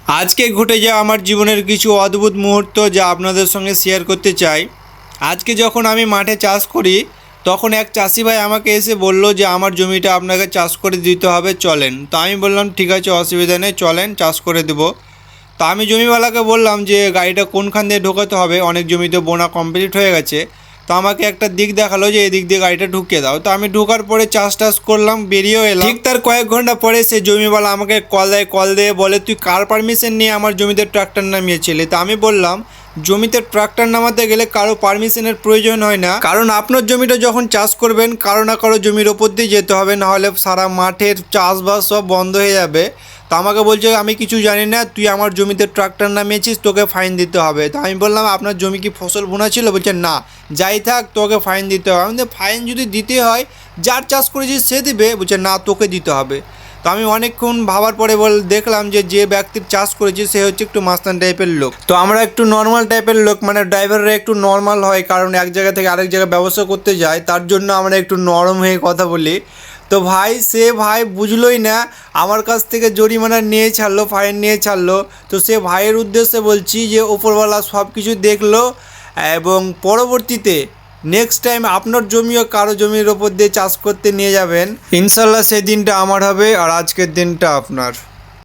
আজকে ঘটে যাওয়া আমার জীবনের কিছু অদ্ভুত মুহূর্ত যা আপনাদের সঙ্গে শেয়ার করতে চাই। আজকে যখন আমি মাঠে চাষ করি তখন এক চাষি ভাই আমাকে এসে বলল যে আমার জমিটা আপনাকে চাষ করে দিতে হবে, চলেন। তো আমি বললাম ঠিক আছে, অসুবিধা নেই, চলেন চাষ করে দেবো। তো আমি জমিওয়ালাকে বললাম যে গাড়িটা কোনখান দিয়ে ঢোকাতে হবে, অনেক জমিতে বোনা কমপ্লিট হয়ে গেছে। তো আমাকে একটা দিক দেখালো যে এদিক দিয়ে গাড়িটা ঢুকিয়ে দাও। তো আমি ঢোকার পরে চাষ টাস করলাম, বেরিয়েও এলাম। ঠিক তার কয়েক ঘন্টা পরে সে জমিওয়ালা আমাকে কল দিয়ে বলে, তুই কার পারমিশন নিয়ে আমার জমিতে ট্রাক্টর নামিয়েছিলি? তো আমি বললাম, জমিতে ট্রাক্টর নামাতে গেলে কারো পারমিশনের প্রয়োজন হয় না, কারণ আপনার জমিটা যখন চাষ করবেন কারো না কারো জমির ওপর দিয়ে যেতে হবে, নাহলে সারা মাঠের চাষবাস সব বন্ধ হয়ে যাবে। তো আমাকে বলছে আমি কিছু জানি না, তুই আমার জমিতে ট্রাক্টর নামিয়েছিস, তোকে ফাইন দিতে হবে। তো আমি বললাম আপনার জমি কি ফসল বোনা ছিল? বলছে না। যাই থাক, তোকে ফাইন দিতে হবে। আমি ফাইন যদি দিতে হয় যার চাষ করেছিস সে দিবে? বলছে না, তোকে দিতে হবে। তো আমি অনেকক্ষণ ভাবার পরে দেখলাম যে ব্যক্তির চাষ করেছে সে হচ্ছে একটু মাস্তান টাইপের লোক। তো আমরা একটু নর্মাল টাইপের লোক, মানে ড্রাইভাররা একটু নর্মাল হয়, কারণ এক জায়গা থেকে আরেক জায়গায় ব্যবসা করতে যায়, তার জন্য আমরা একটু নরম হয়ে কথা বলি। তো সে বুঝলোই না, আমার কাছ থেকে জরিমানা নিয়ে ছাড়লো, ফাইন নিয়ে ছাড়লো। তো সে ভাইয়ের উদ্দেশ্যে বলছি যে ওপরওয়ালা সব কিছু দেখলো, এবং পরবর্তীতে নেক্সট টাইম আপনার জমিও কারো জমির ওপর দিয়ে চাষ করতে নিয়ে যাবেন, ইনশাল্লাহ সেই দিনটা আমার হবে আর আজকের দিনটা আপনার।